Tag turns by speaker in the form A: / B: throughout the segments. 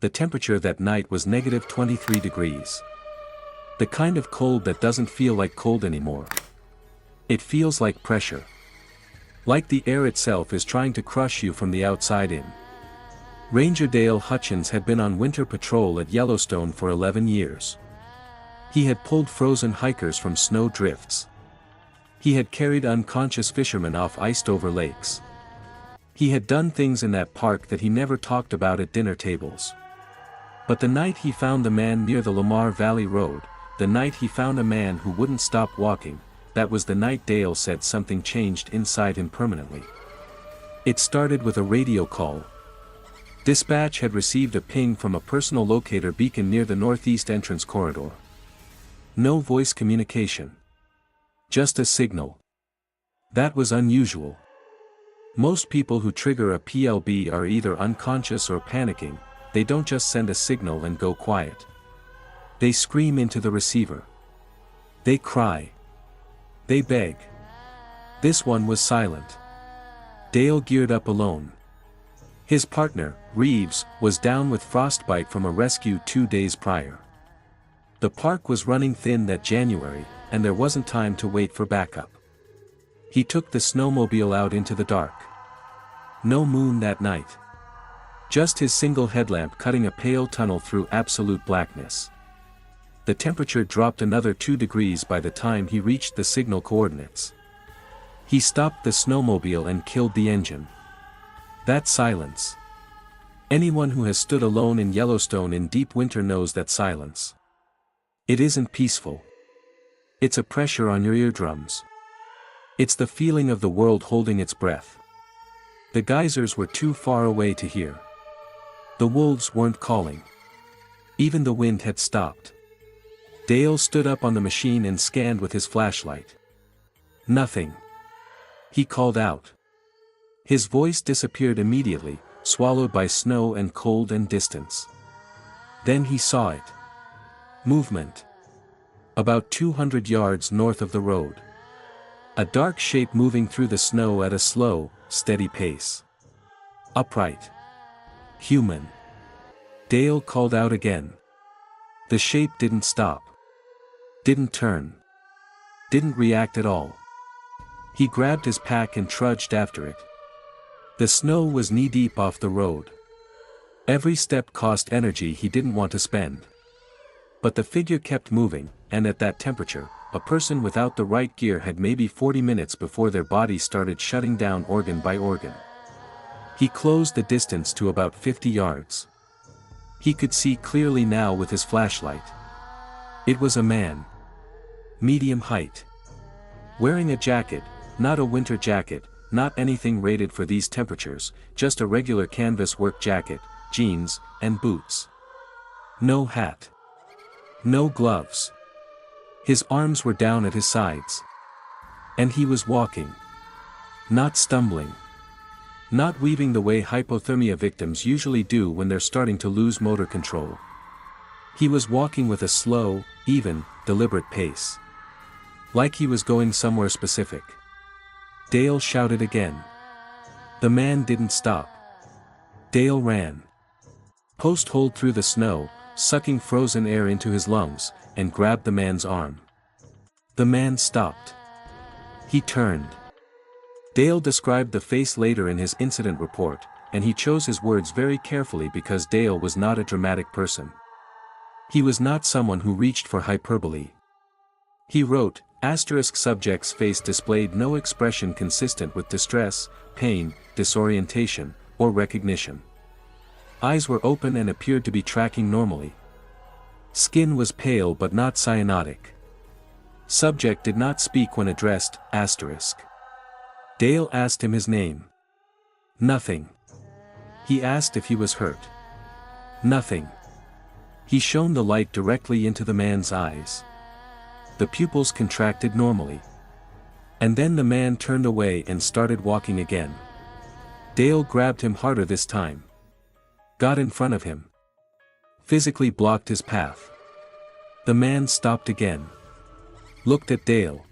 A: The temperature that night was -23 degrees. The kind of cold that doesn't feel like cold anymore. It feels like pressure. Like the air itself is trying to crush you from the outside in. Ranger Dale Hutchins had been on winter patrol at Yellowstone for 11 years. He had pulled frozen hikers from snow drifts. He had carried unconscious fishermen off iced-over lakes. He had done things in that park that he never talked about at dinner tables. But the night he found the man near the Lamar Valley Road, the night he found a man who wouldn't stop walking, that was the night Dale said something changed inside him permanently. It started with a radio call. Dispatch had received a ping from a personal locator beacon near the northeast entrance corridor. No voice communication. Just a signal. That was unusual. Most people who trigger a PLB are either unconscious or panicking. They don't just send a signal and go quiet. They scream into the receiver. They cry. They beg. This one was silent. Dale geared up alone. His partner, Reeves, was down with frostbite from a rescue 2 days prior. The park was running thin that January, and there wasn't time to wait for backup. He took the snowmobile out into the dark. No moon that night. Just his single headlamp cutting a pale tunnel through absolute blackness. The temperature dropped another 2 degrees by the time he reached the signal coordinates. He stopped the snowmobile and killed the engine. That silence. Anyone who has stood alone in Yellowstone in deep winter knows that silence. It isn't peaceful. It's a pressure on your eardrums. It's the feeling of the world holding its breath. The geysers were too far away to hear. The wolves weren't calling. Even the wind had stopped. Dale stood up on the machine and scanned with his flashlight. Nothing. He called out. His voice disappeared immediately, swallowed by snow and cold and distance. Then he saw it. Movement. About 200 yards north of the road. A dark shape moving through the snow at a slow, steady pace. Upright. Human. Dale called out again. The shape didn't stop. Didn't turn. Didn't react at all. He grabbed his pack and trudged after it. The snow was knee-deep off the road. Every step cost energy he didn't want to spend. But the figure kept moving, and at that temperature, a person without the right gear had maybe 40 minutes before their body started shutting down organ by organ. He closed the distance to about 50 yards. He could see clearly now with his flashlight. It was a man. Medium height. Wearing a jacket, not a winter jacket, not anything rated for these temperatures, just a regular canvas work jacket, jeans, and boots. No hat. No gloves. His arms were down at his sides. And he was walking. Not stumbling. Not weaving the way hypothermia victims usually do when they're starting to lose motor control. He was walking with a slow, even, deliberate pace. Like he was going somewhere specific. Dale shouted again. The man didn't stop. Dale ran. Post-holed through the snow, sucking frozen air into his lungs, and grabbed the man's arm. The man stopped. He turned. Dale described the face later in his incident report, and he chose his words very carefully because Dale was not a dramatic person. He was not someone who reached for hyperbole. He wrote, "Subject's face displayed no expression consistent with distress, pain, disorientation, or recognition. Eyes were open and appeared to be tracking normally. Skin was pale but not cyanotic. Subject did not speak when addressed, *. Dale asked him his name. Nothing. He asked if he was hurt. Nothing. He shone the light directly into the man's eyes. The pupils contracted normally. And then the man turned away and started walking again. Dale grabbed him harder this time. Got in front of him. Physically blocked his path. The man stopped again. Looked at Dale.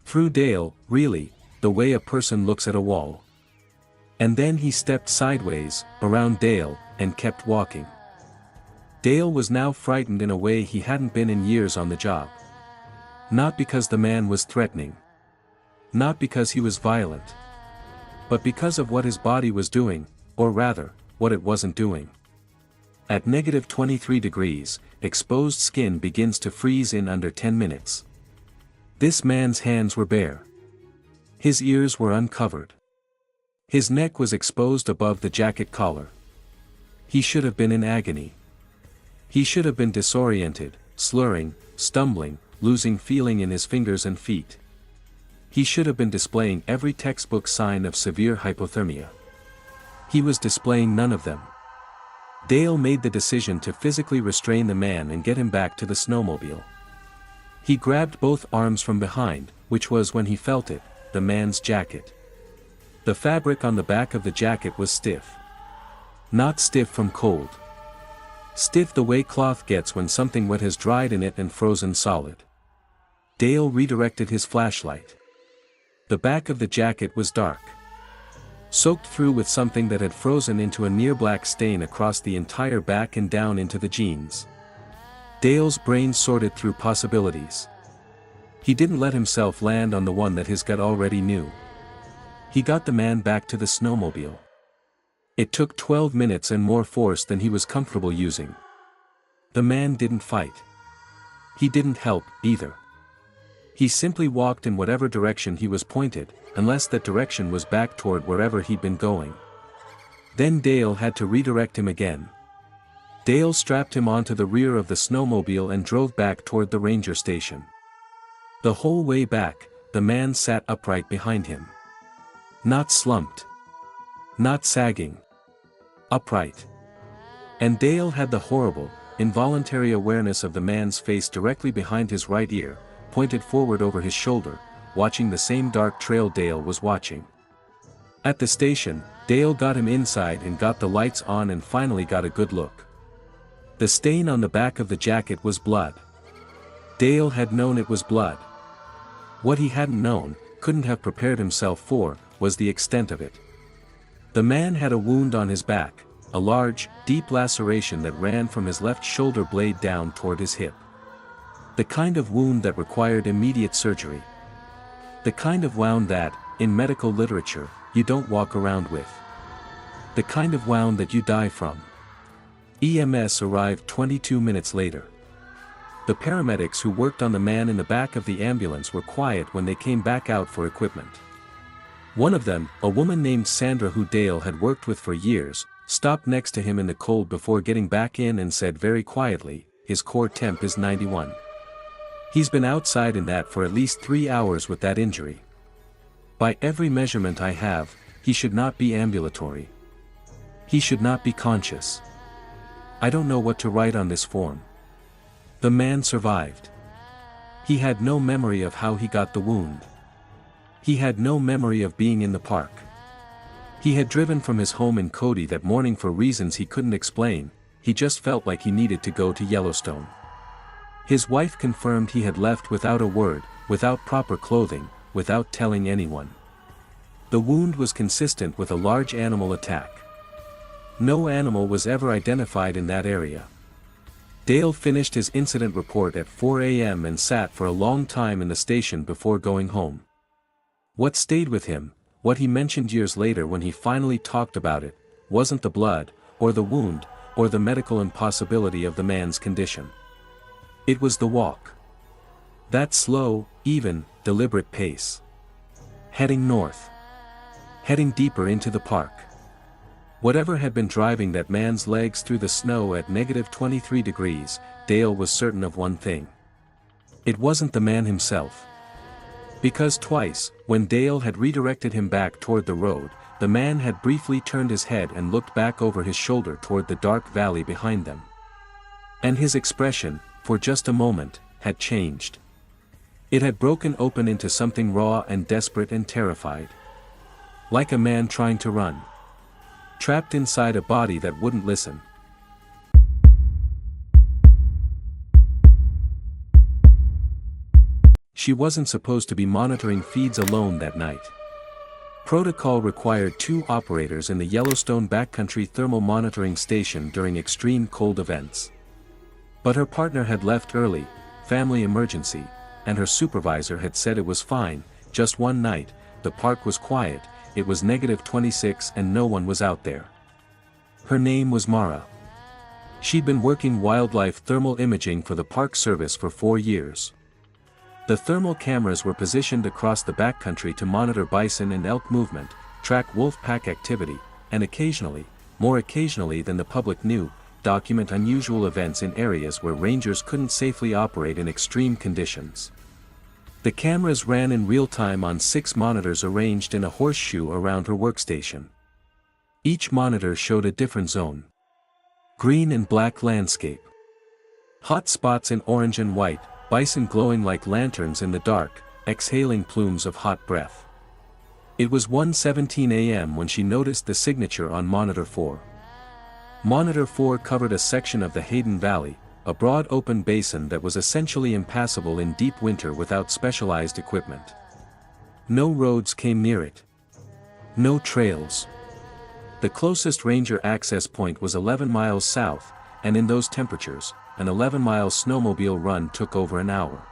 A: Through Dale, really, the way a person looks at a wall. And then he stepped sideways, around Dale, and kept walking. Dale was now frightened in a way he hadn't been in years on the job. Not because the man was threatening. Not because he was violent. But because of what his body was doing, or rather, what it wasn't doing. At -23 degrees, exposed skin begins to freeze in under 10 minutes. This man's hands were bare. His ears were uncovered. His neck was exposed above the jacket collar. He should have been in agony. He should have been disoriented, slurring, stumbling, losing feeling in his fingers and feet. He should have been displaying every textbook sign of severe hypothermia. He was displaying none of them. Dale made the decision to physically restrain the man and get him back to the snowmobile. He grabbed both arms from behind, which was when he felt it, the man's jacket. The fabric on the back of the jacket was stiff. Not stiff from cold. Stiff the way cloth gets when something wet has dried in it and frozen solid. Dale redirected his flashlight. The back of the jacket was dark. Soaked through with something that had frozen into a near-black stain across the entire back and down into the jeans. Dale's brain sorted through possibilities. He didn't let himself land on the one that his gut already knew. He got the man back to the snowmobile. It took 12 minutes and more force than he was comfortable using. The man didn't fight. He didn't help, either. He simply walked in whatever direction he was pointed, unless that direction was back toward wherever he'd been going. Then Dale had to redirect him again. Dale strapped him onto the rear of the snowmobile and drove back toward the ranger station. The whole way back, the man sat upright behind him. Not slumped. Not sagging. Upright. And Dale had the horrible, involuntary awareness of the man's face directly behind his right ear, pointed forward over his shoulder, watching the same dark trail Dale was watching. At the station, Dale got him inside and got the lights on and finally got a good look. The stain on the back of the jacket was blood. Dale had known it was blood. What he hadn't known, couldn't have prepared himself for, was the extent of it. The man had a wound on his back, a large, deep laceration that ran from his left shoulder blade down toward his hip. The kind of wound that required immediate surgery. The kind of wound that, in medical literature, you don't walk around with. The kind of wound that you die from. EMS arrived 22 minutes later. The paramedics who worked on the man in the back of the ambulance were quiet when they came back out for equipment. One of them, a woman named Sandra who Dale had worked with for years, stopped next to him in the cold before getting back in and said very quietly, "His core temp is 91. He's been outside in that for at least 3 hours with that injury. By every measurement I have, he should not be ambulatory. He should not be conscious. I don't know what to write on this form." The man survived. He had no memory of how he got the wound. He had no memory of being in the park. He had driven from his home in Cody that morning for reasons he couldn't explain, he just felt like he needed to go to Yellowstone. His wife confirmed he had left without a word, without proper clothing, without telling anyone. The wound was consistent with a large animal attack. No animal was ever identified in that area. Dale finished his incident report at 4 a.m. and sat for a long time in the station before going home. What stayed with him, what he mentioned years later when he finally talked about it, wasn't the blood, or the wound, or the medical impossibility of the man's condition. It was the walk. That slow, even, deliberate pace. Heading north. Heading deeper into the park. Whatever had been driving that man's legs through the snow at -23 degrees, Dale was certain of one thing. It wasn't the man himself. Because twice, when Dale had redirected him back toward the road, the man had briefly turned his head and looked back over his shoulder toward the dark valley behind them. And his expression, for just a moment, had changed. It had broken open into something raw and desperate and terrified. Like a man trying to run. Trapped inside a body that wouldn't listen. She wasn't supposed to be monitoring feeds alone that night. Protocol required 2 operators in the Yellowstone backcountry thermal monitoring station during extreme cold events. But her partner had left early, family emergency, and her supervisor had said it was fine. Just one night, the park was quiet, it was -26 and no one was out there. Her name was Mara. She'd been working wildlife thermal imaging for the Park Service for 4 years. The thermal cameras were positioned across the backcountry to monitor bison and elk movement, track wolf pack activity, and occasionally, more occasionally than the public knew, document unusual events in areas where rangers couldn't safely operate in extreme conditions. The cameras ran in real time on 6 monitors arranged in a horseshoe around her workstation. Each monitor showed a different zone. Green and black landscape. Hot spots in orange and white, bison glowing like lanterns in the dark, exhaling plumes of hot breath. It was 1:17 a.m. when she noticed the signature on Monitor 4. Monitor 4 covered a section of the Hayden Valley, a broad open basin that was essentially impassable in deep winter without specialized equipment. No roads came near it. No trails. The closest ranger access point was 11 miles south, and in those temperatures, an 11-mile snowmobile run took over an hour.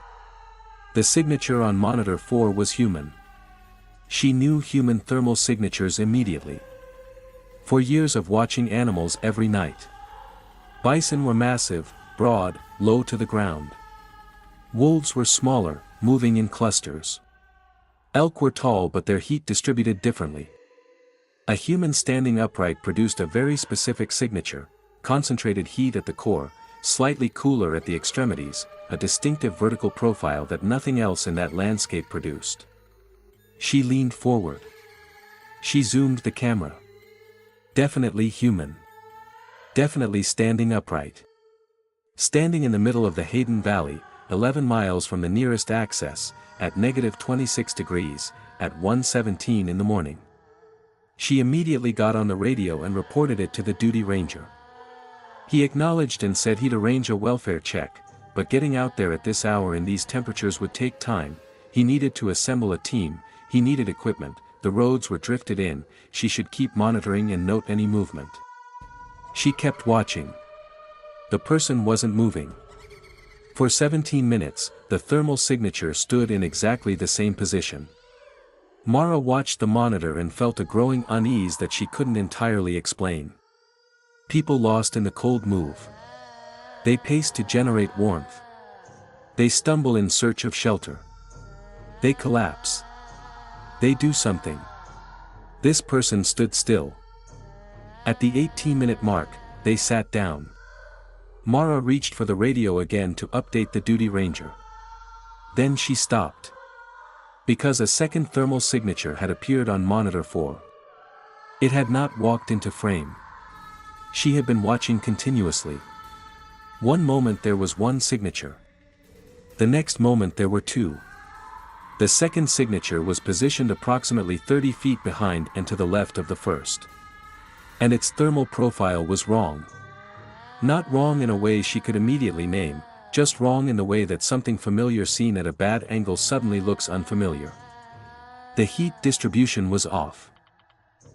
A: The signature on Monitor 4 was human. She knew human thermal signatures immediately. For years of watching animals every night. Bison were massive, broad, low to the ground. Wolves were smaller, moving in clusters. Elk were tall but their heat distributed differently. A human standing upright produced a very specific signature, concentrated heat at the core, slightly cooler at the extremities, a distinctive vertical profile that nothing else in that landscape produced. She leaned forward. She zoomed the camera. Definitely human. Definitely standing upright. Standing in the middle of the Hayden Valley, 11 miles from the nearest access, at -26 degrees, at 1:17 in the morning. She immediately got on the radio and reported it to the duty ranger. He acknowledged and said he'd arrange a welfare check, but getting out there at this hour in these temperatures would take time. He needed to assemble a team, he needed equipment, the roads were drifted in, she should keep monitoring and note any movement. She kept watching. The person wasn't moving. For 17 minutes, the thermal signature stood in exactly the same position. Mara watched the monitor and felt a growing unease that she couldn't entirely explain. People lost in the cold move. They pace to generate warmth. They stumble in search of shelter. They collapse. They do something. This person stood still. At the 18-minute mark, they sat down. Mara reached for the radio again to update the duty ranger. Then she stopped. Because a second thermal signature had appeared on Monitor 4. It had not walked into frame. She had been watching continuously. One moment there was one signature. The next moment there were two. The second signature was positioned approximately 30 feet behind and to the left of the first. And its thermal profile was wrong. Not wrong in a way she could immediately name, just wrong in the way that something familiar seen at a bad angle suddenly looks unfamiliar. The heat distribution was off.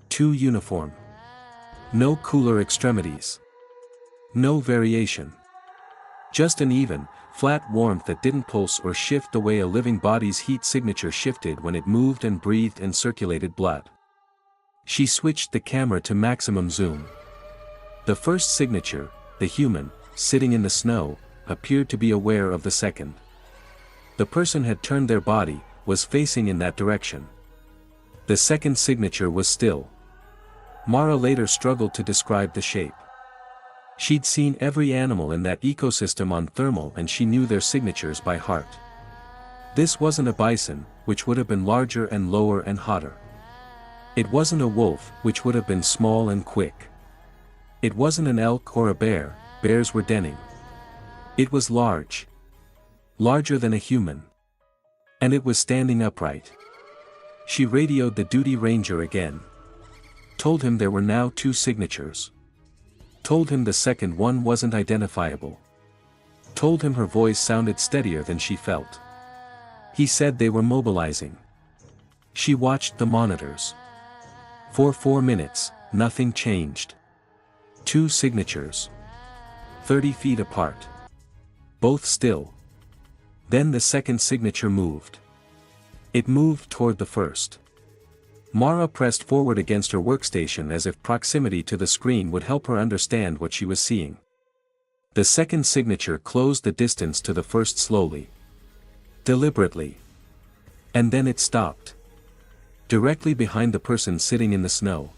A: Too uniform. No cooler extremities. No variation. Just an even, flat warmth that didn't pulse or shift the way a living body's heat signature shifted when it moved and breathed and circulated blood. She switched the camera to maximum zoom. The first signature, the human, sitting in the snow, appeared to be aware of the second. The person had turned their body, was facing in that direction. The second signature was still. Mara later struggled to describe the shape. She'd seen every animal in that ecosystem on thermal and she knew their signatures by heart. This wasn't a bison, which would have been larger and lower and hotter. It wasn't a wolf, which would have been small and quick. It wasn't an elk or a bear, bears were denning. It was large. Larger than a human. And it was standing upright. She radioed the duty ranger again. Told him there were now two signatures. Told him the second one wasn't identifiable. Told him her voice sounded steadier than she felt. He said they were mobilizing. She watched the monitors. For 4 minutes, nothing changed. Two signatures. 30 feet apart. both still. Then the second signature moved. It moved toward the first. Mara pressed forward against her workstation as if proximity to the screen would help her understand what she was seeing. The second signature closed the distance to the first slowly. Deliberately. And then it stopped. Directly behind the person sitting in the snow.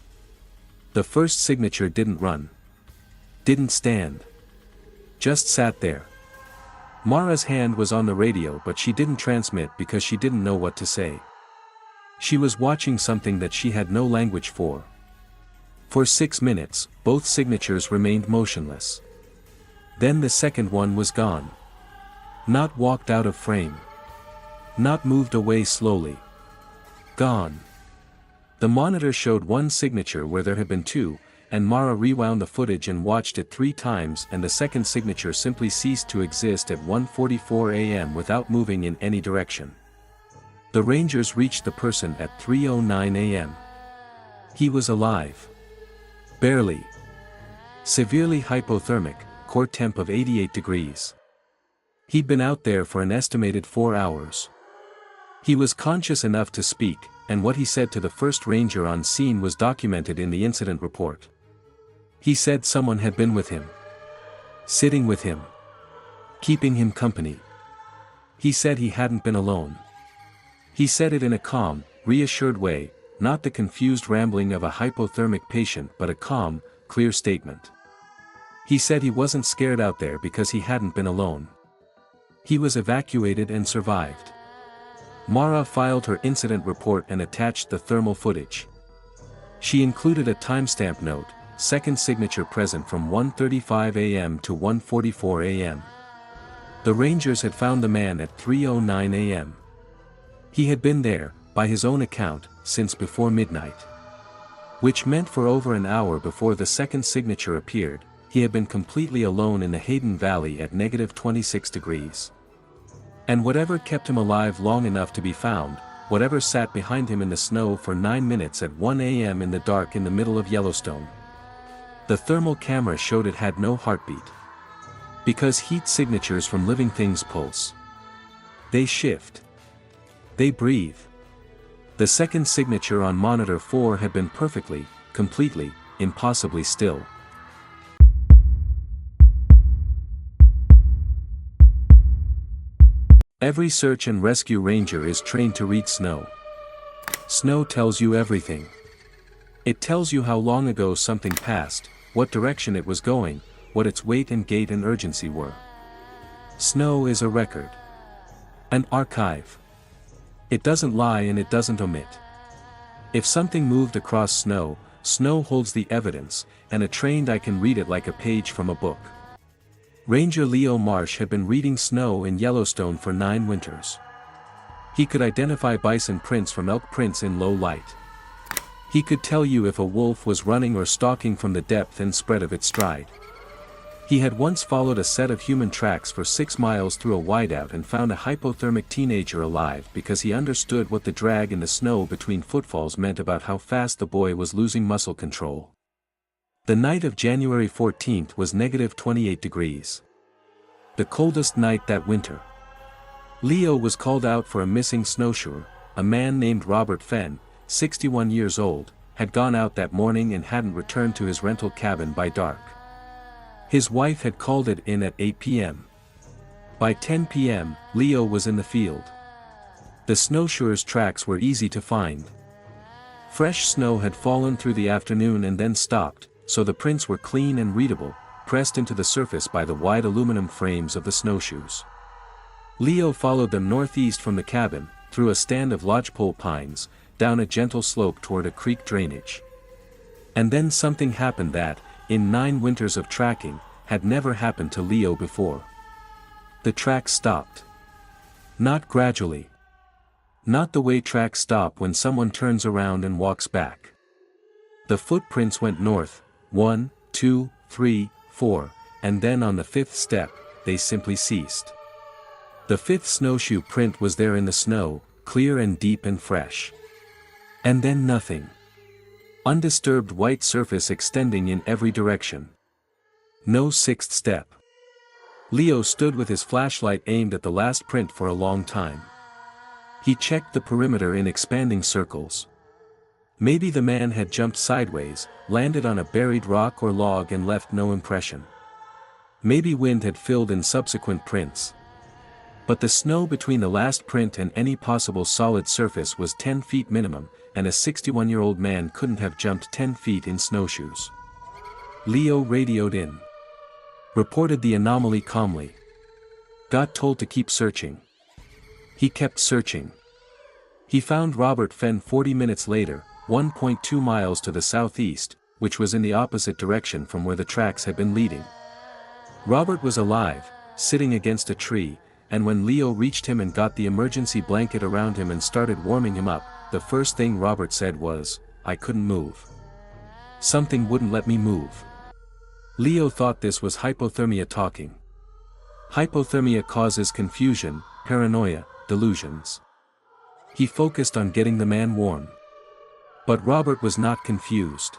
A: The first signature didn't run. Didn't stand. Just sat there. Mara's hand was on the radio, but she didn't transmit because she didn't know what to say. She was watching something that she had no language for. For 6 minutes, both signatures remained motionless. Then the second one was gone. Not walked out of frame. Not moved away slowly. Gone. The monitor showed one signature where there had been two, and Mara rewound the footage and watched it 3 times, and the second signature simply ceased to exist at 1:44 a.m. without moving in any direction. The Rangers reached the person at 3:09 a.m. He was alive. Barely. Severely hypothermic, core temp of 88 degrees. He'd been out there for an estimated 4 hours. He was conscious enough to speak, and what he said to the first ranger on scene was documented in the incident report. He said someone had been with him. Sitting with him. Keeping him company. He said he hadn't been alone. He said it in a calm, reassured way, not the confused rambling of a hypothermic patient but a calm, clear statement. He said he wasn't scared out there because he hadn't been alone. He was evacuated and survived. Mara filed her incident report and attached the thermal footage. She included a timestamp note, second signature present from 1:35 a.m. to 1:44 a.m. The Rangers had found the man at 3:09 a.m. He had been there, by his own account, since before midnight. Which meant for over an hour before the second signature appeared, he had been completely alone in the Hayden Valley at -26 degrees. And whatever kept him alive long enough to be found, whatever sat behind him in the snow for 9 minutes at 1 a.m. in the dark in the middle of Yellowstone. The thermal camera showed it had no heartbeat. Because heat signatures from living things pulse. They shift. They breathe. The second signature on monitor 4 had been perfectly, completely, impossibly still. Every search and rescue ranger is trained to read snow. Snow tells you everything. It tells you how long ago something passed, what direction it was going, what its weight and gait and urgency were. Snow is a record. An archive. It doesn't lie and it doesn't omit. If something moved across snow, snow holds the evidence, and a trained eye can read it like a page from a book. Ranger Leo Marsh had been reading snow in Yellowstone for 9 winters. He could identify bison prints from elk prints in low light. He could tell you if a wolf was running or stalking from the depth and spread of its stride. He had once followed a set of human tracks for 6 miles through a whiteout and found a hypothermic teenager alive because he understood what the drag in the snow between footfalls meant about how fast the boy was losing muscle control. The night of January 14th was -28 degrees. The coldest night that winter. Leo was called out for a missing snowshoer. A man named Robert Fenn, 61 years old, had gone out that morning and hadn't returned to his rental cabin by dark. His wife had called it in at 8 p.m. By 10 p.m., Leo was in the field. The snowshoer's tracks were easy to find. Fresh snow had fallen through the afternoon and then stopped, so the prints were clean and readable, pressed into the surface by the wide aluminum frames of the snowshoes. Leo followed them northeast from the cabin, through a stand of lodgepole pines, down a gentle slope toward a creek drainage. And then something happened that, in 9 winters of tracking, had never happened to Leo before. The tracks stopped. Not gradually. Not the way tracks stop when someone turns around and walks back. The footprints went north, 1, 2, 3, 4, and then on the 5th step, they simply ceased. The 5th snowshoe print was there in the snow, clear and deep and fresh. And then nothing. Undisturbed white surface extending in every direction. No 6th step. Leo stood with his flashlight aimed at the last print for a long time. He checked the perimeter in expanding circles. Maybe the man had jumped sideways, landed on a buried rock or log and left no impression. Maybe wind had filled in subsequent prints. But the snow between the last print and any possible solid surface was 10 feet minimum, and a 61-year-old man couldn't have jumped 10 feet in snowshoes. Leo radioed in. Reported the anomaly calmly. Got told to keep searching. He kept searching. He found Robert Fenn 40 minutes later, 1.2 miles to the southeast, which was in the opposite direction from where the tracks had been leading. Robert was alive, sitting against a tree, and when Leo reached him and got the emergency blanket around him and started warming him up, the first thing Robert said was, "I couldn't move. Something wouldn't let me move." Leo thought this was hypothermia talking. Hypothermia causes confusion, paranoia, delusions. He focused on getting the man warm. But Robert was not confused.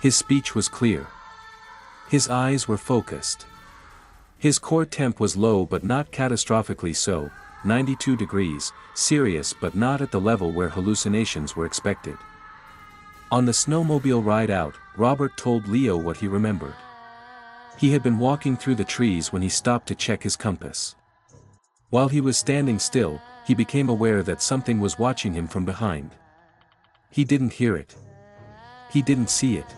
A: His speech was clear. His eyes were focused. His core temp was low but not catastrophically so, 92 degrees, serious but not at the level where hallucinations were expected. On the snowmobile ride out, Robert told Leo what he remembered. He had been walking through the trees when he stopped to check his compass. While he was standing still, he became aware that something was watching him from behind. He didn't hear it. He didn't see it.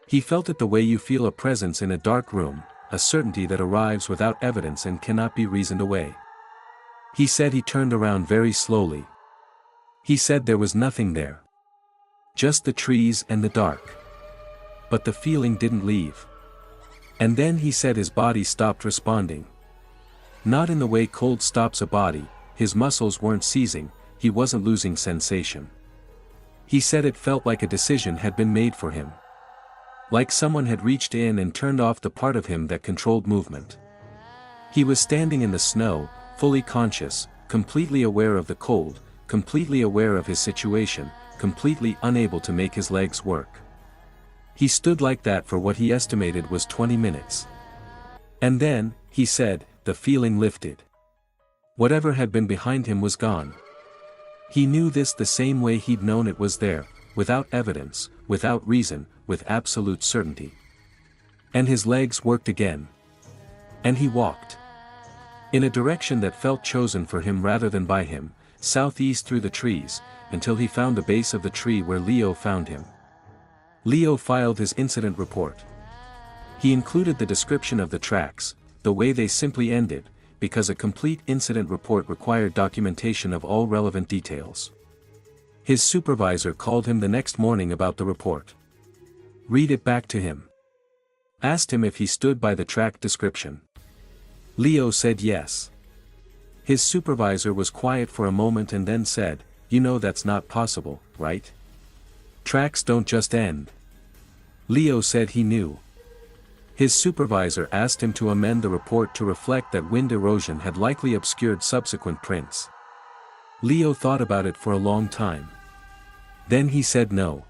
A: He felt it the way you feel a presence in a dark room, a certainty that arrives without evidence and cannot be reasoned away. He said he turned around very slowly. He said there was nothing there. Just the trees and the dark. But the feeling didn't leave. And then he said his body stopped responding. Not in the way cold stops a body, his muscles weren't seizing, he wasn't losing sensation. He said it felt like a decision had been made for him. Like someone had reached in and turned off the part of him that controlled movement. He was standing in the snow, fully conscious, completely aware of the cold, completely aware of his situation, completely unable to make his legs work. He stood like that for what he estimated was 20 minutes. And then, he said, the feeling lifted. Whatever had been behind him was gone. He knew this the same way he'd known it was there, without evidence, without reason, with absolute certainty. And his legs worked again. And he walked. In a direction that felt chosen for him rather than by him, southeast through the trees, until he found the base of the tree where Leo found him. Leo filed his incident report. He included the description of the tracks, the way they simply ended, because a complete incident report required documentation of all relevant details. His supervisor called him the next morning about the report. Read it back to him. Asked him if he stood by the track description. Leo said yes. His supervisor was quiet for a moment and then said, "You know that's not possible, right? Tracks don't just end." Leo said he knew. His supervisor asked him to amend the report to reflect that wind erosion had likely obscured subsequent prints. Leo thought about it for a long time. Then he said no.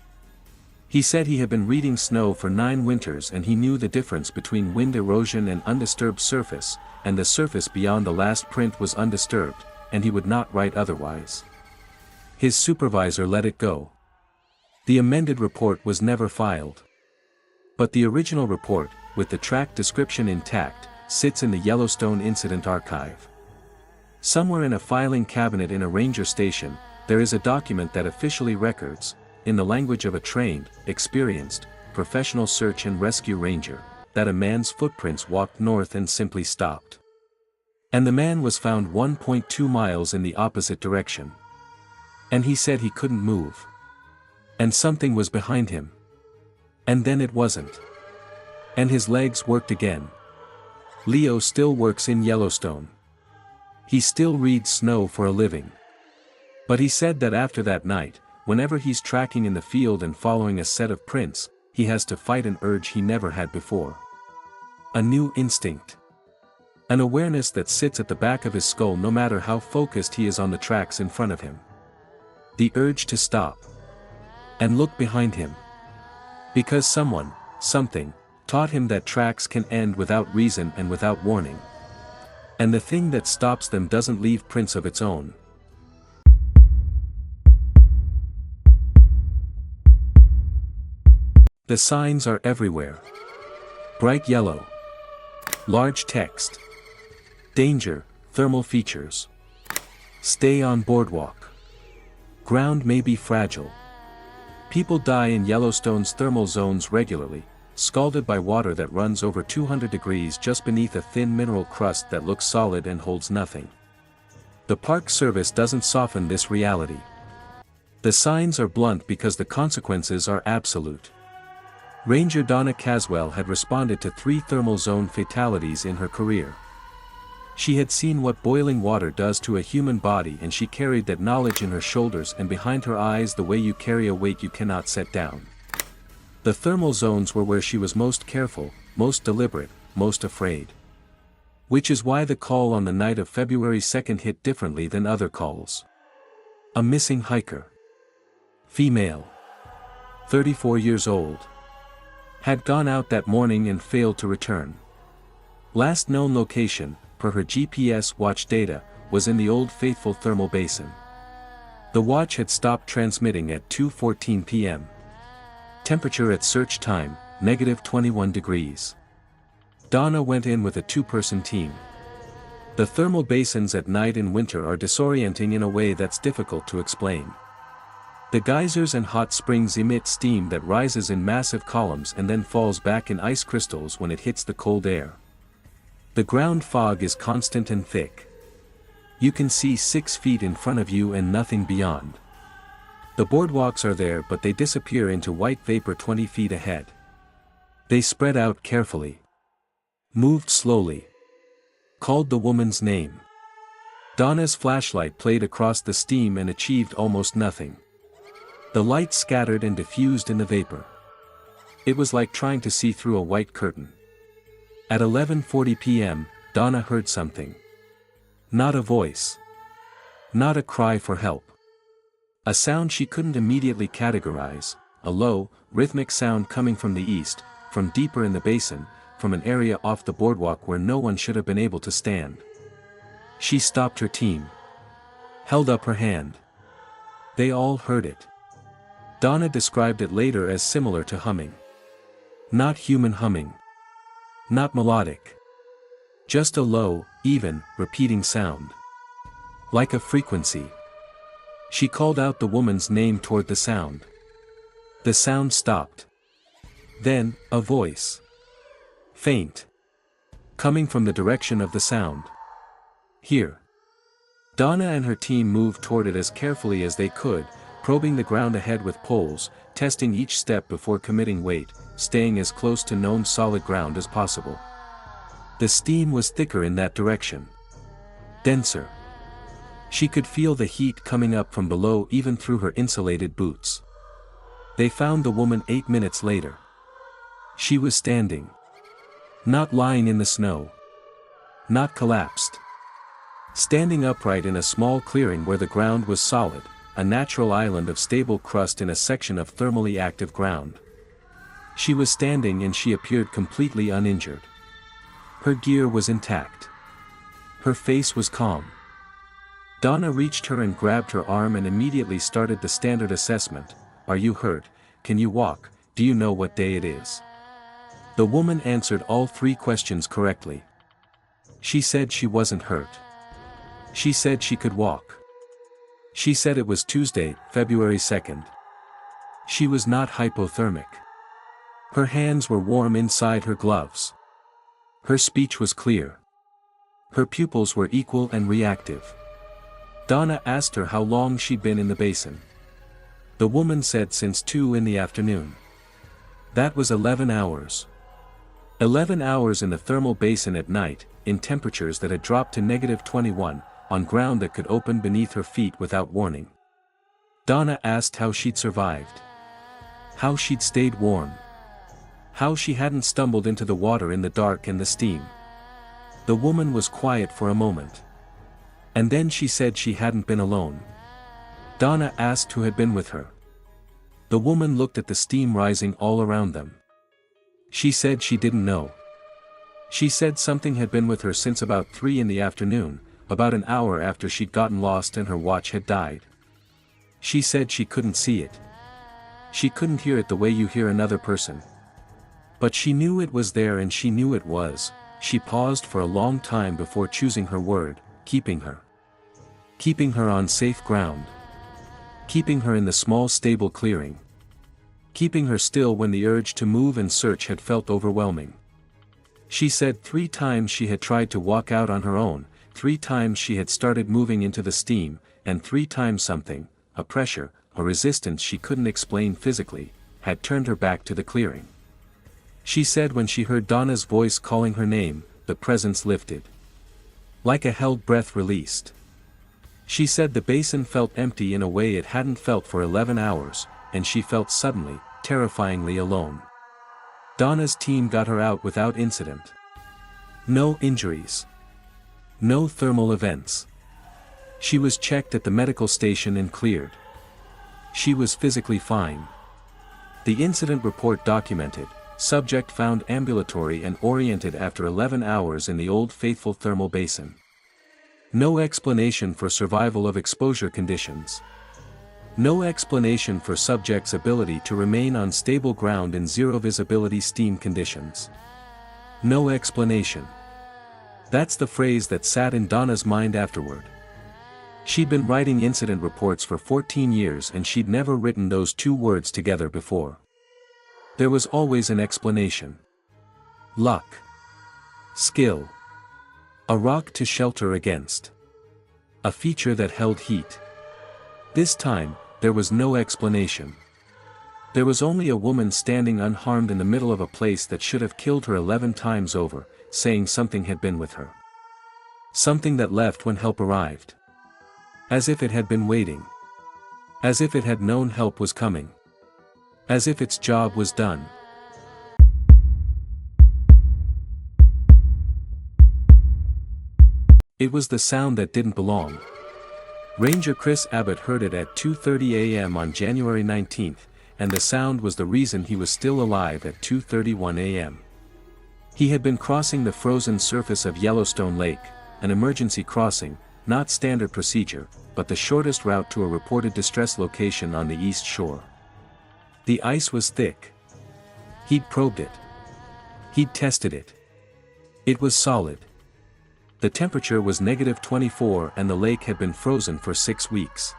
A: He said he had been reading snow for 9 winters and he knew the difference between wind erosion and undisturbed surface, and the surface beyond the last print was undisturbed, and he would not write otherwise. His supervisor let it go. The amended report was never filed. But the original report, with the track description intact, sits in the Yellowstone Incident Archive. Somewhere in a filing cabinet in a ranger station, there is a document that officially records, in the language of a trained, experienced, professional search and rescue ranger, that a man's footprints walked north and simply stopped. And the man was found 1.2 miles in the opposite direction. And he said he couldn't move. And something was behind him. And then it wasn't. And his legs worked again. Leo still works in Yellowstone. He still reads snow for a living. But he said that after that night, whenever he's tracking in the field and following a set of prints, he has to fight an urge he never had before. A new instinct. An awareness that sits at the back of his skull no matter how focused he is on the tracks in front of him. The urge to stop. And look behind him. Because someone, something, Taught him that tracks can end without reason and without warning. And the thing that stops them doesn't leave prints of its own. The signs are everywhere. Bright yellow. Large text. Danger, thermal features. Stay on boardwalk. Ground may be fragile. People die in Yellowstone's thermal zones regularly, scalded by water that runs over 200 degrees just beneath a thin mineral crust that looks solid and holds nothing. The Park Service doesn't soften this reality. The signs are blunt because the consequences are absolute. Ranger Donna Caswell had responded to 3 thermal zone fatalities in her career. She had seen what boiling water does to a human body, and she carried that knowledge in her shoulders and behind her eyes the way you carry a weight you cannot set down. The thermal zones were where she was most careful, most deliberate, most afraid. Which is why the call on the night of February 2nd hit differently than other calls. A missing hiker. Female. 34 years old. Had gone out that morning and failed to return. Last known location, per her GPS watch data, was in the Old Faithful Thermal Basin. The watch had stopped transmitting at 2:14 p.m. Temperature at search time, -21 degrees. Donna went in with a 2-person team. The thermal basins at night in winter are disorienting in a way that's difficult to explain. The geysers and hot springs emit steam that rises in massive columns and then falls back in ice crystals when it hits the cold air. The ground fog is constant and thick. You can see 6 feet in front of you and nothing beyond. The boardwalks are there, but they disappear into white vapor 20 feet ahead. They spread out carefully. Moved slowly. Called the woman's name. Donna's flashlight played across the steam and achieved almost nothing. The light scattered and diffused in the vapor. It was like trying to see through a white curtain. At 11:40 p.m., Donna heard something. Not a voice. Not a cry for help. A sound she couldn't immediately categorize, a low, rhythmic sound coming from the east, from deeper in the basin, from an area off the boardwalk where no one should have been able to stand. She stopped her team. Held up her hand. They all heard it. Donna described it later as similar to humming. Not human humming. Not melodic. Just a low, even, repeating sound. Like a frequency. She called out the woman's name toward the sound. The sound stopped. Then, a voice. Faint. Coming from the direction of the sound. Here. Donna and her team moved toward it as carefully as they could, probing the ground ahead with poles, testing each step before committing weight, staying as close to known solid ground as possible. The steam was thicker in that direction. Denser. She could feel the heat coming up from below even through her insulated boots. They found the woman 8 minutes later. She was standing. Not lying in the snow. Not collapsed. Standing upright in a small clearing where the ground was solid, a natural island of stable crust in a section of thermally active ground. She was standing and she appeared completely uninjured. Her gear was intact. Her face was calm. Donna reached her and grabbed her arm and immediately started the standard assessment. Are you hurt? Can you walk? Do you know what day it is? The woman answered all 3 questions correctly. She said she wasn't hurt. She said she could walk. She said it was Tuesday, February 2nd. She was not hypothermic. Her hands were warm inside her gloves. Her speech was clear. Her pupils were equal and reactive. Donna asked her how long she'd been in the basin. The woman said since 2 in the afternoon. That was 11 hours. 11 hours in the thermal basin at night, in temperatures that had dropped to -21, on ground that could open beneath her feet without warning. Donna asked how she'd survived. How she'd stayed warm. How she hadn't stumbled into the water in the dark and the steam. The woman was quiet for a moment. And then she said she hadn't been alone. Donna asked who had been with her. The woman looked at the steam rising all around them. She said she didn't know. She said something had been with her since about 3 in the afternoon, about an hour after she'd gotten lost and her watch had died. She said she couldn't see it. She couldn't hear it the way you hear another person. But she knew it was there, and she knew it was. She paused for a long time before choosing her word: keeping her. Keeping her on safe ground. Keeping her in the small stable clearing. Keeping her still when the urge to move and search had felt overwhelming. She said 3 times she had tried to walk out on her own, 3 times she had started moving into the steam, and 3 times something, a pressure, a resistance she couldn't explain physically, had turned her back to the clearing. She said when she heard Donna's voice calling her name, the presence lifted. Like a held breath released. She said the basin felt empty in a way it hadn't felt for 11 hours, and she felt suddenly, terrifyingly alone. Donna's team got her out without incident. No injuries. No thermal events. She was checked at the medical station and cleared. She was physically fine. The incident report documented: subject found ambulatory and oriented after 11 hours in the Old Faithful thermal basin. No explanation for survival of exposure conditions. No explanation for subject's ability to remain on stable ground in zero visibility steam conditions. No explanation. That's the phrase that sat in Donna's mind afterward. She'd been writing incident reports for 14 years, and she'd never written those 2 words together before. There was always an explanation. Luck. Skill. A rock to shelter against. A feature that held heat. This time, there was no explanation. There was only a woman standing unharmed in the middle of a place that should have killed her 11 times over, saying something had been with her. Something that left when help arrived. As if it had been waiting. As if it had known help was coming. As if its job was done. It was the sound that didn't belong. Ranger Chris Abbott heard it at 2:30 a.m. on January 19th, and the sound was the reason he was still alive at 2:31 a.m. He had been crossing the frozen surface of Yellowstone Lake, an emergency crossing, not standard procedure, but the shortest route to a reported distress location on the east shore. The ice was thick. He'd probed it. He'd tested it. It was solid. The temperature was -24 and the lake had been frozen for 6 weeks.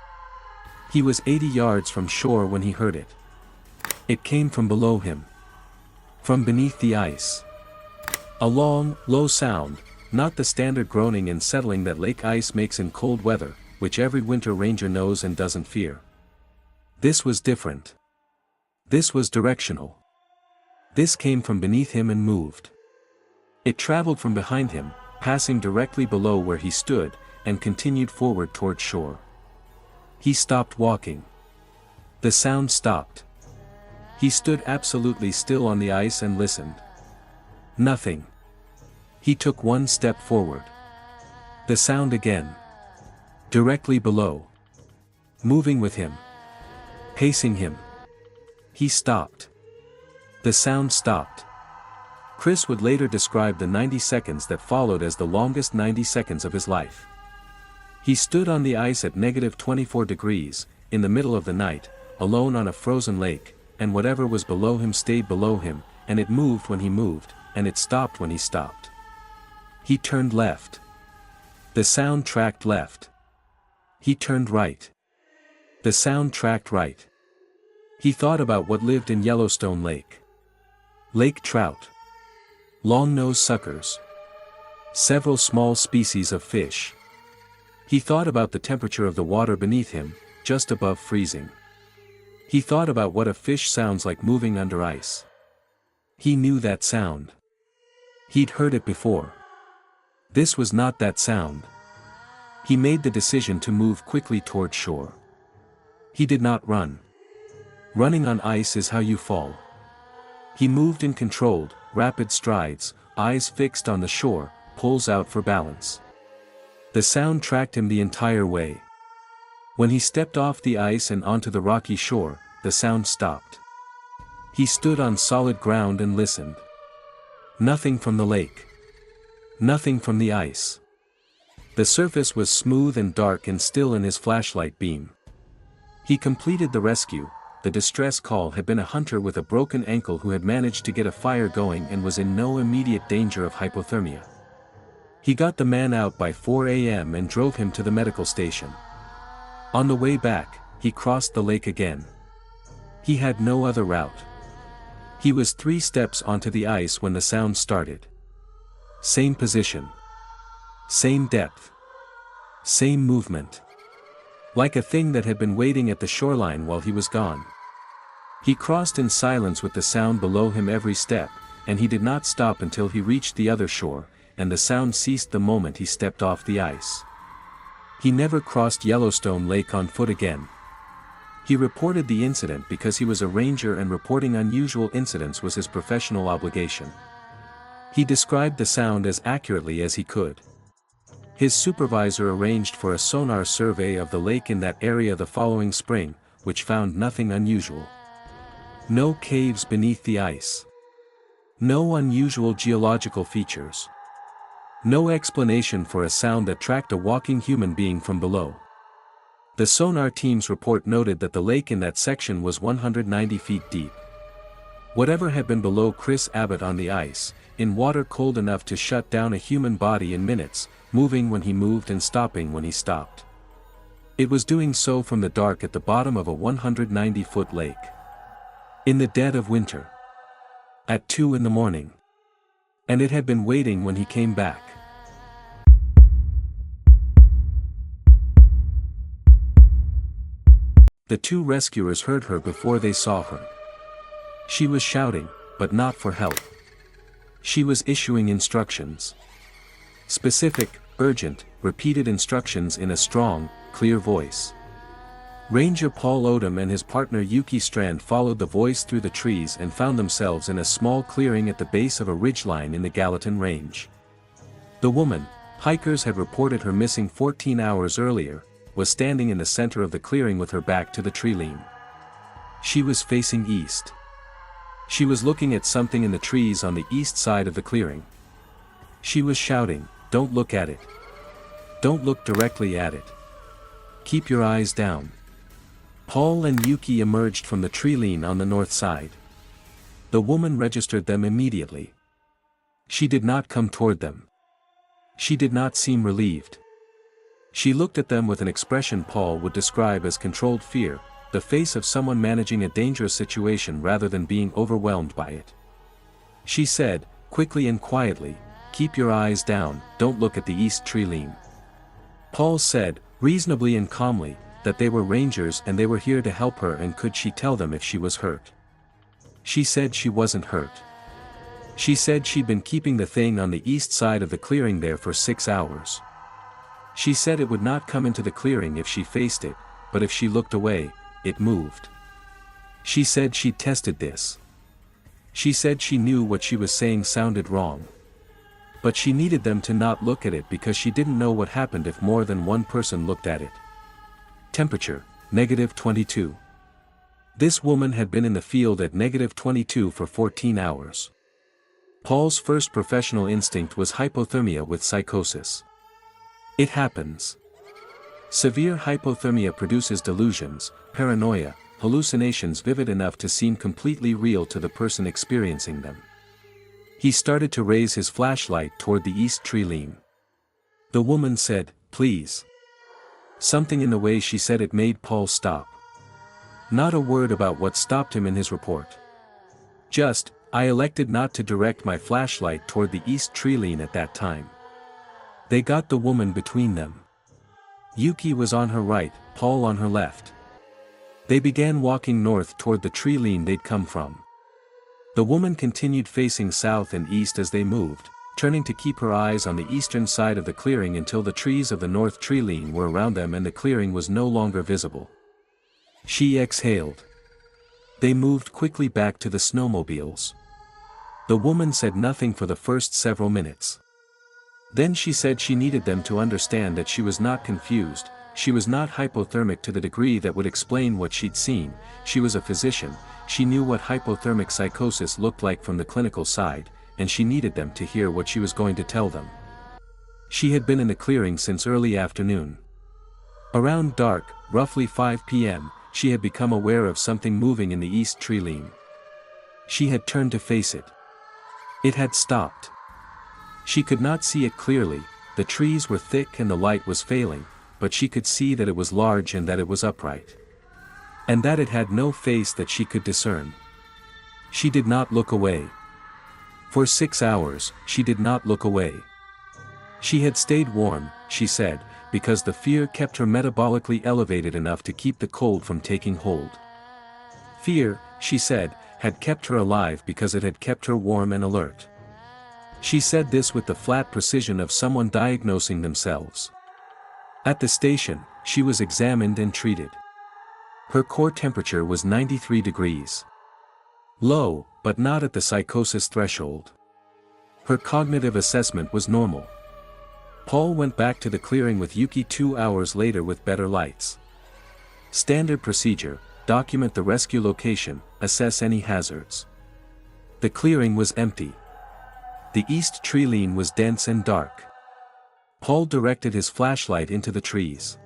A: He was 80 yards from shore when he heard it. It came from below him. From beneath the ice. A long, low sound, not the standard groaning and settling that lake ice makes in cold weather, which every winter ranger knows and doesn't fear. This was different. This was directional. This came from beneath him and moved. It traveled from behind him, passing directly below where he stood, and continued forward toward shore. He stopped walking. The sound stopped. He stood absolutely still on the ice and listened. Nothing. He took 1 step forward. The sound again. Directly below. Moving with him. Pacing him. He stopped. The sound stopped. Chris would later describe the 90 seconds that followed as the longest 90 seconds of his life. He stood on the ice at -24 degrees, in the middle of the night, alone on a frozen lake, and whatever was below him stayed below him, and it moved when he moved, and it stopped when he stopped. He turned left. The sound tracked left. He turned right. The sound tracked right. He thought about what lived in Yellowstone Lake. Lake trout. Long-nosed suckers. Several small species of fish. He thought about the temperature of the water beneath him, just above freezing. He thought about what a fish sounds like moving under ice. He knew that sound. He'd heard it before. This was not that sound. He made the decision to move quickly toward shore. He did not run. Running on ice is how you fall. He moved in controlled, rapid strides, eyes fixed on the shore, pulls out for balance. The sound tracked him the entire way. When he stepped off the ice and onto the rocky shore, the sound stopped. He stood on solid ground and listened. Nothing from the lake. Nothing from the ice. The surface was smooth and dark and still in his flashlight beam. He completed the rescue. The distress call had been a hunter with a broken ankle who had managed to get a fire going and was in no immediate danger of hypothermia. He got the man out by 4 a.m. and drove him to the medical station. On the way back, he crossed the lake again. He had no other route. He was 3 steps onto the ice when the sound started. Same position. Same depth. Same movement. Like a thing that had been waiting at the shoreline while he was gone. He crossed in silence with the sound below him every step, and he did not stop until he reached the other shore, and the sound ceased the moment he stepped off the ice. He never crossed Yellowstone Lake on foot again. He reported the incident because he was a ranger and reporting unusual incidents was his professional obligation. He described the sound as accurately as he could. His supervisor arranged for a sonar survey of the lake in that area the following spring, which found nothing unusual. No caves beneath the ice. No unusual geological features. No explanation for a sound that tracked a walking human being from below. The sonar team's report noted that the lake in that section was 190 feet deep. Whatever had been below Chris Abbott on the ice, in water cold enough to shut down a human body in minutes, moving when he moved and stopping when he stopped. It was doing so from the dark at the bottom of a 190-foot lake. In the dead of winter. At 2 in the morning. And it had been waiting when he came back. The 2 rescuers heard her before they saw her. She was shouting, but not for help. She was issuing instructions. Specific, urgent, repeated instructions in a strong, clear voice. Ranger Paul Odom and his partner Yuki Strand followed the voice through the trees and found themselves in a small clearing at the base of a ridgeline in the Gallatin Range. The woman, hikers had reported her missing 14 hours earlier, was standing in the center of the clearing with her back to the tree line. She was facing east. She was looking at something in the trees on the east side of the clearing. She was shouting, "Don't look at it. Don't look directly at it. Keep your eyes down." Paul and Yuki emerged from the tree line on the north side. The woman registered them immediately. She did not come toward them. She did not seem relieved. She looked at them with an expression Paul would describe as controlled fear, the face of someone managing a dangerous situation rather than being overwhelmed by it. She said, quickly and quietly, "Keep your eyes down, don't look at the east tree line." Paul said, reasonably and calmly, that they were rangers and they were here to help her and could she tell them if she was hurt. She said she wasn't hurt. She said she'd been keeping the thing on the east side of the clearing there for 6 hours. She said it would not come into the clearing if she faced it, but if she looked away, it moved. She said she tested this. She said she knew what she was saying sounded wrong. But she needed them to not look at it because she didn't know what happened if more than one person looked at it. Temperature, -22. This woman had been in the field at -22 for 14 hours. Paul's first professional instinct was hypothermia with psychosis. It happens. Severe hypothermia produces delusions, paranoia, hallucinations vivid enough to seem completely real to the person experiencing them. He started to raise his flashlight toward the east tree line. The woman said, "Please." Something in the way she said it made Paul stop. Not a word about what stopped him in his report. Just, "I elected not to direct my flashlight toward the east tree line at that time." They got the woman between them. Yuki was on her right, Paul on her left. They began walking north toward the tree line they'd come from. The woman continued facing south and east as they moved, turning to keep her eyes on the eastern side of the clearing until the trees of the north tree line were around them and the clearing was no longer visible. She exhaled. They moved quickly back to the snowmobiles. The woman said nothing for the first several minutes. Then she said she needed them to understand that she was not confused, she was not hypothermic to the degree that would explain what she'd seen, she was a physician, she knew what hypothermic psychosis looked like from the clinical side, and she needed them to hear what she was going to tell them. She had been in the clearing since early afternoon. Around dark, roughly 5 p.m., she had become aware of something moving in the east tree line. She had turned to face it. It had stopped. She could not see it clearly, the trees were thick and the light was failing, but she could see that it was large and that it was upright. And that it had no face that she could discern. She did not look away. For 6 hours, she did not look away. She had stayed warm, she said, because the fear kept her metabolically elevated enough to keep the cold from taking hold. Fear, she said, had kept her alive because it had kept her warm and alert. She said this with the flat precision of someone diagnosing themselves. At the station, she was examined and treated. Her core temperature was 93 degrees. Low, but not at the psychosis threshold. Her cognitive assessment was normal. Paul went back to the clearing with Yuki 2 hours later with better lights. Standard procedure: document the rescue location, assess any hazards. The clearing was empty. The east tree line was dense and dark. Paul directed his flashlight into the trees.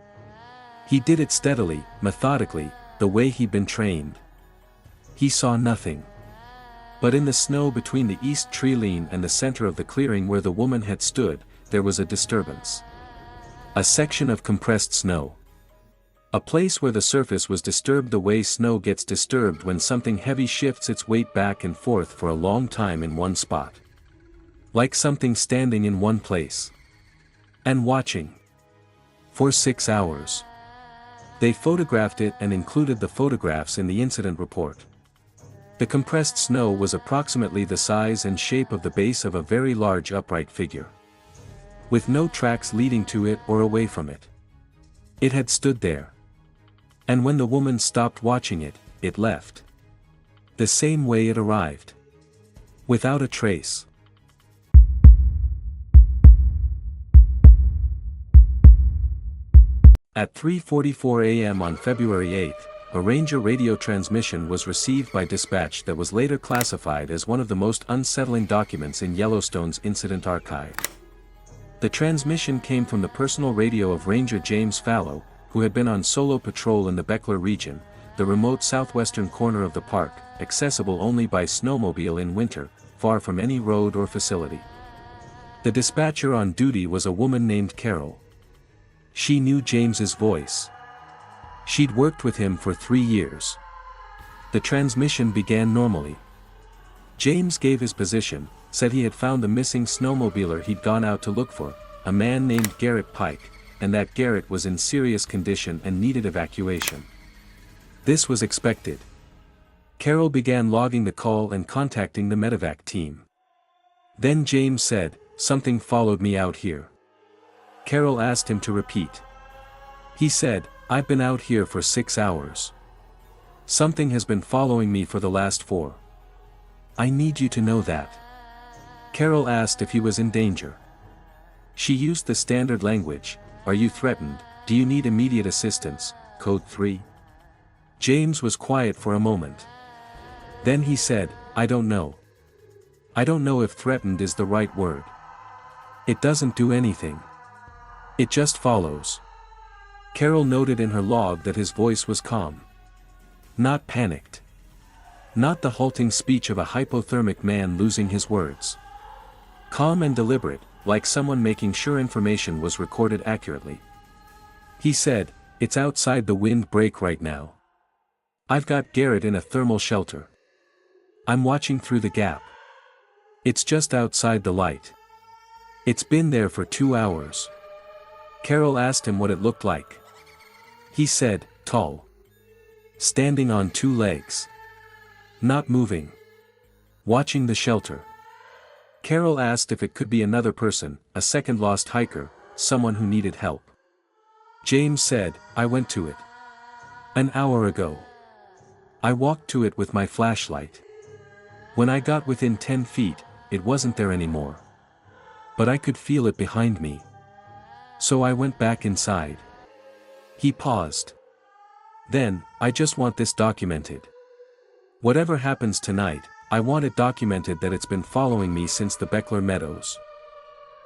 A: He did it steadily, methodically, the way he'd been trained. He saw nothing. But in the snow between the east tree line and the center of the clearing where the woman had stood, there was a disturbance. A section of compressed snow. A place where the surface was disturbed the way snow gets disturbed when something heavy shifts its weight back and forth for a long time in one spot. Like something standing in one place. And watching. For 6 hours. They photographed it and included the photographs in the incident report. The compressed snow was approximately the size and shape of the base of a very large upright figure. With no tracks leading to it or away from it. It had stood there. And when the woman stopped watching it, it left. The same way it arrived. Without a trace. At 3:44 a.m. on February 8, a Ranger radio transmission was received by dispatch that was later classified as one of the most unsettling documents in Yellowstone's incident archive. The transmission came from the personal radio of Ranger James Fallow, who had been on solo patrol in the Beckler region, the remote southwestern corner of the park, accessible only by snowmobile in winter, far from any road or facility. The dispatcher on duty was a woman named Carol. She knew James's voice. She'd worked with him for 3 years. The transmission began normally. James gave his position, said he had found the missing snowmobiler he'd gone out to look for, a man named Garrett Pike, and that Garrett was in serious condition and needed evacuation. This was expected. Carol began logging the call and contacting the medevac team. Then James said, "Something followed me out here." Carol asked him to repeat. He said, "I've been out here for 6 hours. Something has been following me for the last 4. I need you to know that." Carol asked if he was in danger. She used the standard language: "Are you threatened? Do you need immediate assistance? Code 3. James was quiet for a moment. Then he said, "I don't know. I don't know if threatened is the right word. It doesn't do anything. It just follows." Carol noted in her log that his voice was calm. Not panicked. Not the halting speech of a hypothermic man losing his words. Calm and deliberate, like someone making sure information was recorded accurately. He said, "It's outside the wind break right now. I've got Garrett in a thermal shelter. I'm watching through the gap. It's just outside the light. It's been there for 2 hours." Carol asked him what it looked like. He said, "Tall. Standing on 2 legs. Not moving. Watching the shelter." Carol asked if it could be another person, a second lost hiker, someone who needed help. James said, "I went to it. An hour ago. I walked to it with my flashlight. When I got within 10 feet, it wasn't there anymore. But I could feel it behind me. So I went back inside." He paused. "Then, I just want this documented. Whatever happens tonight, I want it documented that it's been following me since the Beckler Meadows.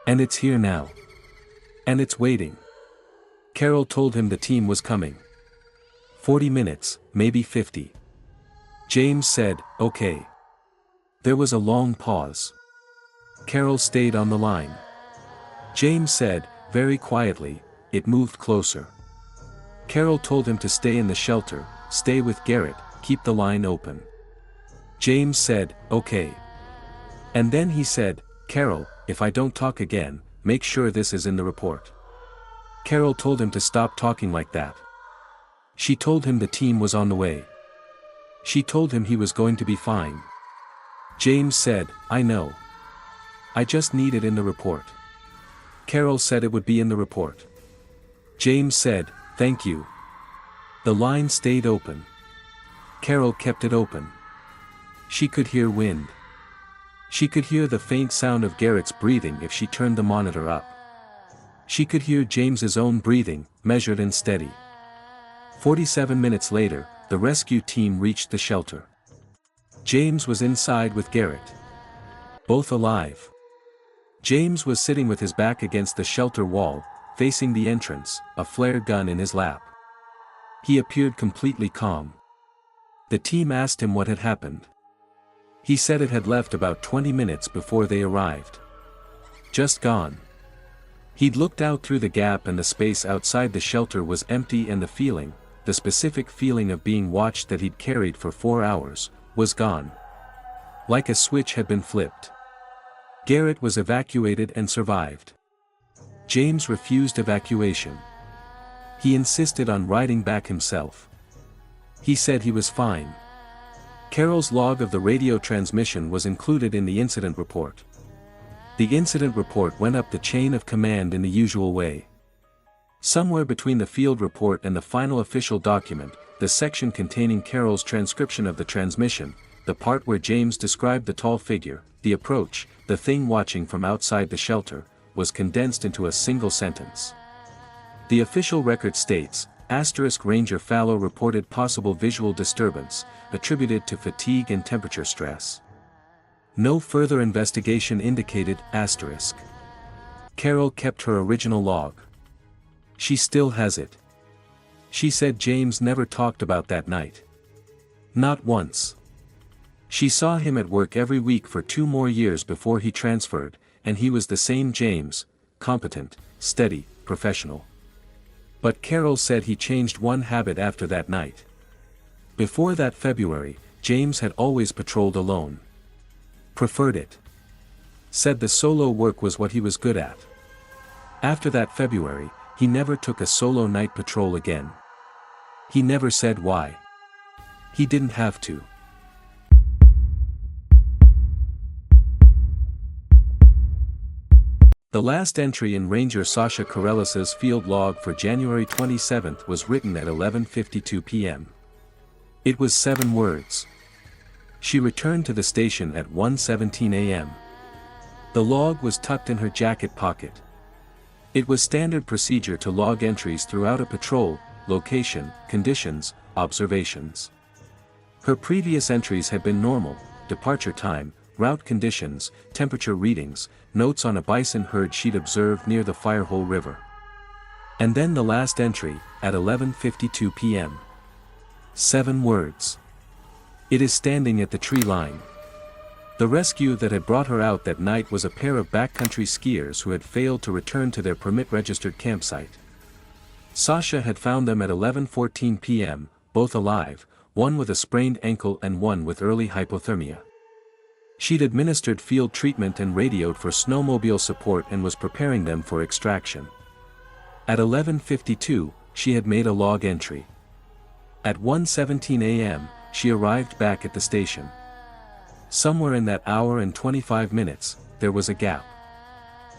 A: And it's here now. And it's waiting. Carol told him the team was coming. 40 minutes, maybe 50. James said, okay. There was a long pause. Carol stayed on the line. James said, very quietly, it moved closer. Carol told him to stay in the shelter, stay with Garrett, keep the line open. James said, okay. And then he said, Carol, if I don't talk again, make sure this is in the report. Carol told him to stop talking like that. She told him the team was on the way. She told him he was going to be fine. James said, I know. I just need it in the report. Carol said it would be in the report. James said, thank you. The line stayed open. Carol kept it open. She could hear wind. She could hear the faint sound of Garrett's breathing if she turned the monitor up. She could hear James's own breathing, measured and steady. 47 minutes later, the rescue team reached the shelter. James was inside with Garrett. Both alive. James was sitting with his back against the shelter wall, facing the entrance, a flare gun in his lap. He appeared completely calm. The team asked him what had happened. He said it had left about 20 minutes before they arrived. Just gone. He'd looked out through the gap and the space outside the shelter was empty and the feeling, the specific feeling of being watched that he'd carried for 4 hours, was gone. Like a switch had been flipped. Garrett was evacuated and survived. James refused evacuation. He insisted on riding back himself. He said he was fine. Carol's log of the radio transmission was included in the incident report. The incident report went up the chain of command in the usual way. Somewhere between the field report and the final official document, the section containing Carol's transcription of the transmission, the part where James described the tall figure, the approach, the thing watching from outside the shelter, was condensed into a single sentence. The official record states, Ranger Fallow reported possible visual disturbance, attributed to fatigue and temperature stress. No further investigation indicated, Carol kept her original log. She still has it. She said James never talked about that night. Not once. She saw him at work every week for 2 more years before he transferred, and he was the same James, competent, steady, professional. But Carol said he changed one habit after that night. Before that February, James had always patrolled alone. Preferred it. Said the solo work was what he was good at. After that February, he never took a solo night patrol again. He never said why. He didn't have to. The last entry in Ranger Sasha Corellis's field log for January 27 was written at 11:52 p.m. It was 7 words. She returned to the station at 1:17 a.m. The log was tucked in her jacket pocket. It was standard procedure to log entries throughout a patrol, location, conditions, observations. Her previous entries had been normal, departure time, route conditions, temperature readings, notes on a bison herd she'd observed near the Firehole River. And then the last entry, at 11:52 p.m. 7 words. It is standing at the tree line. The rescue that had brought her out that night was a pair of backcountry skiers who had failed to return to their permit-registered campsite. Sasha had found them at 11:14 p.m., both alive, one with a sprained ankle and one with early hypothermia. She'd administered field treatment and radioed for snowmobile support and was preparing them for extraction. At 11:52, she had made a log entry. At 1:17 a.m., she arrived back at the station. Somewhere in that hour and 25 minutes, there was a gap.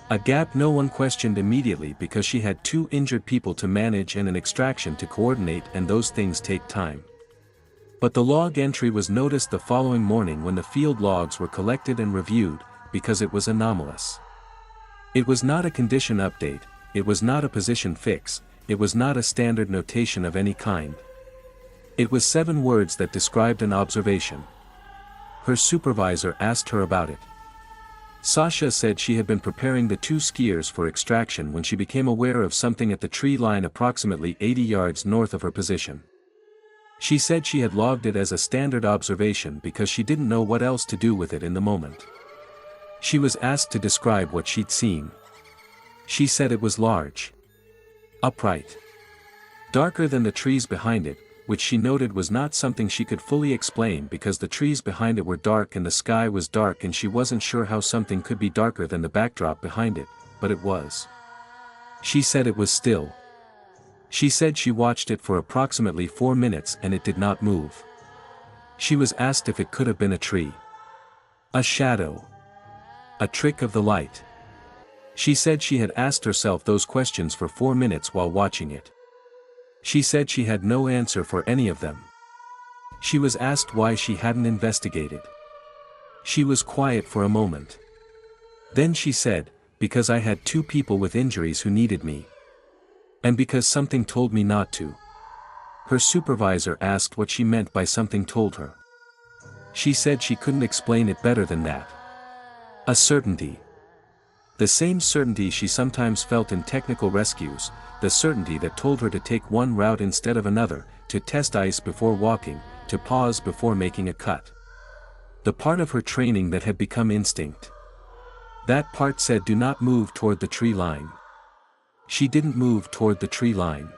A: A gap no one questioned immediately because she had 2 injured people to manage and an extraction to coordinate, and those things take time. But the log entry was noticed the following morning when the field logs were collected and reviewed, because it was anomalous. It was not a condition update, it was not a position fix, it was not a standard notation of any kind. It was 7 words that described an observation. Her supervisor asked her about it. Sasha said she had been preparing the two skiers for extraction when she became aware of something at the tree line approximately 80 yards north of her position. She said she had logged it as a standard observation because she didn't know what else to do with it in the moment. She was asked to describe what she'd seen. She said it was large, upright, darker than the trees behind it, which she noted was not something she could fully explain because the trees behind it were dark and the sky was dark and she wasn't sure how something could be darker than the backdrop behind it, but it was. She said it was still. She said she watched it for approximately 4 minutes and it did not move. She was asked if it could have been a tree, a shadow, a trick of the light. She said she had asked herself those questions for 4 minutes while watching it. She said she had no answer for any of them. She was asked why she hadn't investigated. She was quiet for a moment. Then she said, "Because I had 2 people with injuries who needed me. And because something told me not to." Her supervisor asked what she meant by something told her. She said she couldn't explain it better than that. A certainty. The same certainty she sometimes felt in technical rescues, the certainty that told her to take one route instead of another, to test ice before walking, to pause before making a cut. The part of her training that had become instinct. That part said do not move toward the tree line. She didn't move toward the tree line.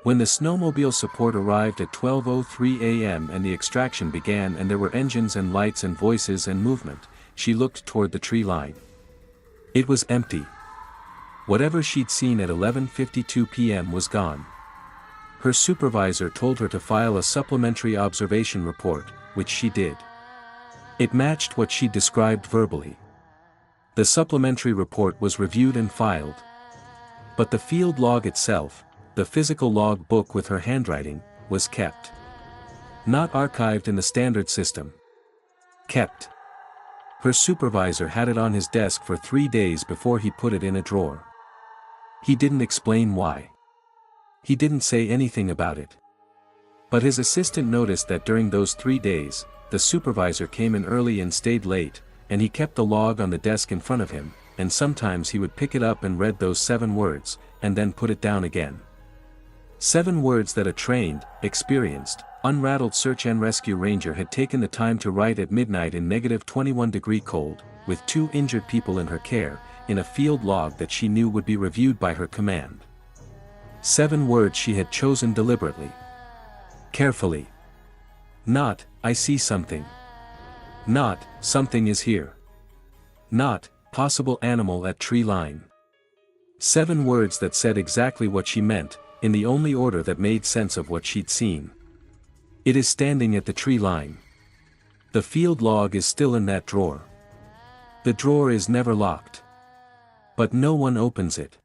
A: When the snowmobile support arrived at 12:03 a.m. and the extraction began and there were engines and lights and voices and movement, she looked toward the tree line. It was empty. Whatever she'd seen at 11:52 p.m. was gone. Her supervisor told her to file a supplementary observation report, which she did. It matched what she described verbally. The supplementary report was reviewed and filed. But the field log itself, the physical log book with her handwriting, was kept. Not archived in the standard system. Kept. Her supervisor had it on his desk for 3 days before he put it in a drawer. He didn't explain why. He didn't say anything about it. But his assistant noticed that during those 3 days, the supervisor came in early and stayed late, and he kept the log on the desk in front of him, and sometimes he would pick it up and read those 7 words, and then put it down again. 7 words that a trained, experienced, unrattled search and rescue ranger had taken the time to write at midnight in -21-degree cold, with 2 injured people in her care, in a field log that she knew would be reviewed by her command. 7 words she had chosen deliberately. Carefully. Not, "I see something." Not, "Something is here." Not, "Possible animal at tree line." 7 words that said exactly what she meant, in the only order that made sense of what she'd seen. It is standing at the tree line. The field log is still in that drawer. The drawer is never locked. But no one opens it.